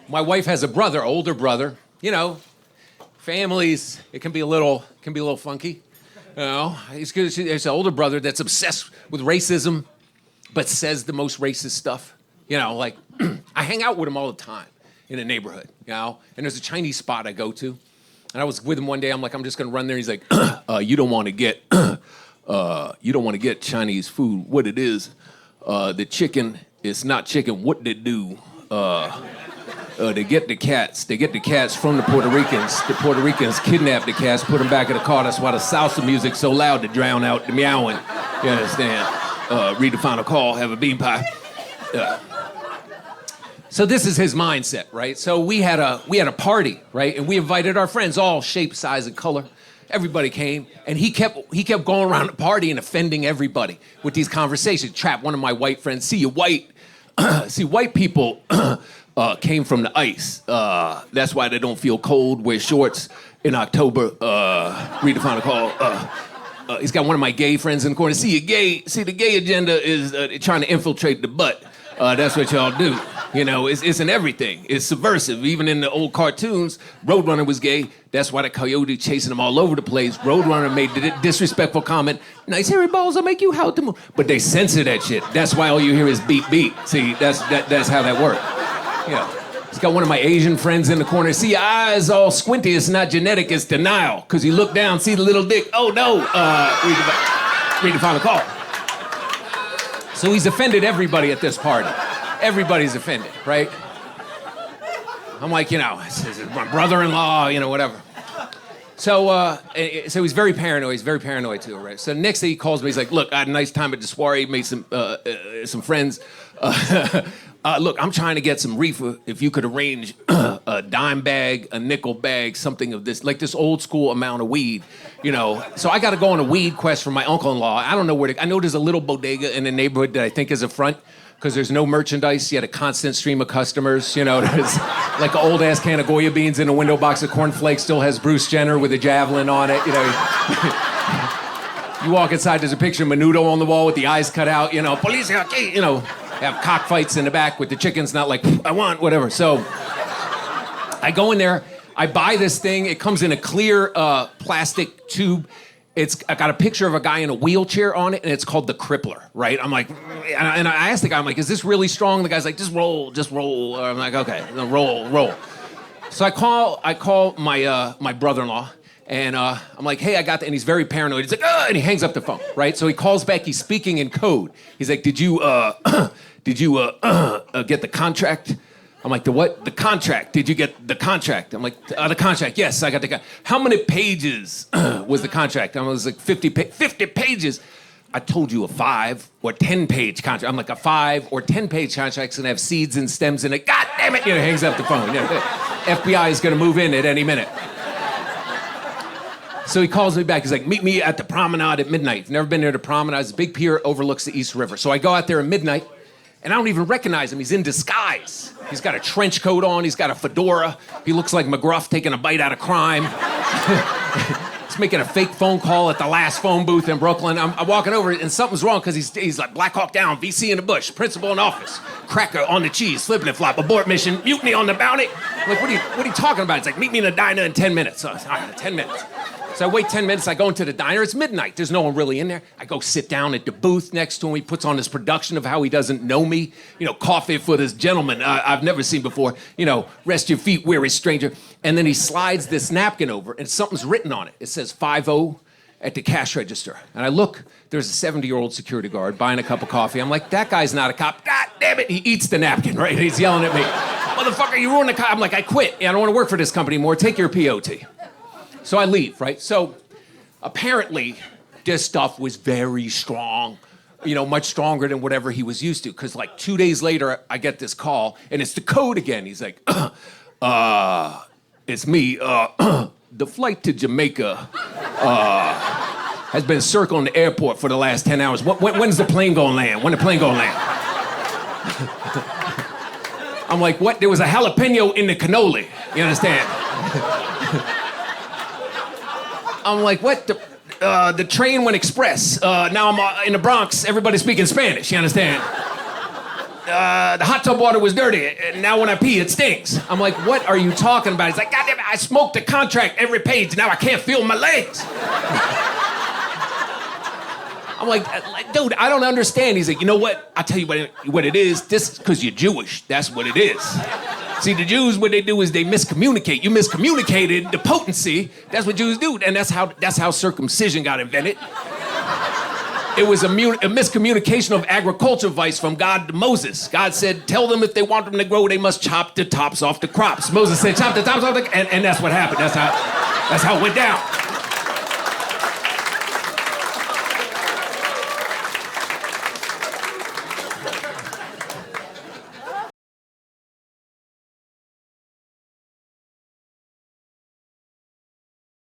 My wife has a brother, older brother. You know, families, it can be a little funky. You know, he's an older brother that's obsessed with racism, but says the most racist stuff. You know, like, I hang out with him all the time in the neighborhood, you know? And there's a Chinese spot I go to. And I was with him one day, I'm like, I'm just gonna run there. He's like, you don't wanna get Chinese food. What it is, the chicken is not chicken. What they do, they get the cats from the Puerto Ricans. The Puerto Ricans kidnap the cats, put them back in the car. That's why the salsa music's so loud to drown out the meowing. You understand? Read the final call, have a bean pie. So this is his mindset, right? So we had a party, right? And we invited our friends, all shape, size, and color. Everybody came, and he kept going around the party and offending everybody with these conversations. Trap one of my white friends. See, white people came from the ice. That's why they don't feel cold. Wear shorts in October. Read the final call. He's got one of my gay friends in the corner. See, the gay agenda is trying to infiltrate the butt. That's what y'all do. You know, it's in everything. It's subversive. Even in the old cartoons, Roadrunner was gay. That's why the coyote chasing him all over the place. Roadrunner made the disrespectful comment, nice hairy balls will make you howl to move. But they censor that shit. That's why all you hear is beep, beep. See, that's how that works. You know, he's got one of my Asian friends in the corner. See, your eyes all squinty. It's not genetic, it's denial. Because you look down, see the little dick. Oh, no. Read the final call. So he's offended everybody at this party. Everybody's offended, right? I'm like, you know, this is my brother-in-law, you know, whatever. So he's very paranoid. He's very paranoid too, right? So the next day he calls me. He's like, look, I had a nice time at the soiree, made some friends. Look, I'm trying to get some reefer. If you could arrange a dime bag, a nickel bag, something of this, like this old school amount of weed, you know. So I got to go on a weed quest for my uncle-in-law. I don't know where to. I know there's a little bodega in the neighborhood that I think is a front. Because there's no merchandise, you had a constant stream of customers. You know, there's like an old-ass can of Goya beans in a window box of cornflakes, still has Bruce Jenner with a javelin on it, you know. You walk inside, there's a picture of Menudo on the wall with the eyes cut out, you know, police, you know, have cockfights in the back with the chickens, not like, I want, whatever. So I go in there, I buy this thing, it comes in a clear plastic tube. I got a picture of a guy in a wheelchair on it, and it's called the Crippler, right? I'm like, and I asked the guy, I'm like, is this really strong? The guy's like, just roll. I'm like, okay, roll. So I call my brother-in-law, and I'm like, hey, I got that, and he's very paranoid. He's like, and he hangs up the phone, right? So he calls back, he's speaking in code. He's like, did you get the contract? I'm like, the what? The contract. Did you get the contract? I'm like, the contract. Yes, I got the contract. How many pages was the contract? I was like, 50 pages. I told you a 5 or 10-page contract. I'm like, a 5 or 10-page contract's gonna have seeds and stems in it. God damn it! You know, hangs up the phone. You know, FBI is gonna move in at any minute. So he calls me back. He's like, meet me at the promenade at midnight. Never been there to promenade. It's a big pier, overlooks the East River. So I go out there at midnight, and I don't even recognize him. He's in disguise. He's got a trench coat on. He's got a fedora. He looks like McGruff taking a bite out of crime. He's making a fake phone call at the last phone booth in Brooklyn. I'm walking over, and something's wrong because he's like Black Hawk Down, VC in the bush, principal in office, cracker on the cheese, flipping and flop, abort mission, mutiny on the bounty. I'm like, what are you talking about? It's like, meet me in a diner in 10 minutes. So, all right, 10 minutes. So I wait 10 minutes, I go into the diner, it's midnight, there's no one really in there. I go sit down at the booth next to him, he puts on this production of how he doesn't know me. You know, coffee for this gentleman I've never seen before. You know, rest your feet, weary stranger. And then he slides this napkin over, and something's written on it. It says 5-0 at the cash register. And I look, there's a 70-year-old security guard buying a cup of coffee. I'm like, that guy's not a cop. God damn it, he eats the napkin, right? He's yelling at me. Motherfucker, you ruined the cop. I'm like, I quit. I don't want to work for this company anymore. Take your POT. So I leave, right? So apparently this stuff was very strong, you know, much stronger than whatever he was used to. Because like 2 days later, I get this call, and it's the code again. He's like, it's me. The flight to Jamaica has been circling the airport for the last 10 hours. When's the plane gonna land? When the plane gonna land? I'm like, what? There was a jalapeno in the cannoli. You understand? I'm like, what? The train went express. Now I'm in the Bronx. Everybody's speaking Spanish. You understand? the hot tub water was dirty, and now when I pee, it stinks. I'm like, what are you talking about? He's like, God damn it, I smoked a contract every page, now I can't feel my legs. I'm like, dude, I don't understand. He's like, you know what? I'll tell you what it is. This is because you're Jewish. That's what it is. See, the Jews, what they do is they miscommunicate. You miscommunicated the potency. That's what Jews do, and that's how circumcision got invented. It was a miscommunication of agriculture advice from God to Moses. God said, tell them if they want them to grow, they must chop the tops off the crops. Moses said, chop the tops off and that's what happened. That's how it went down.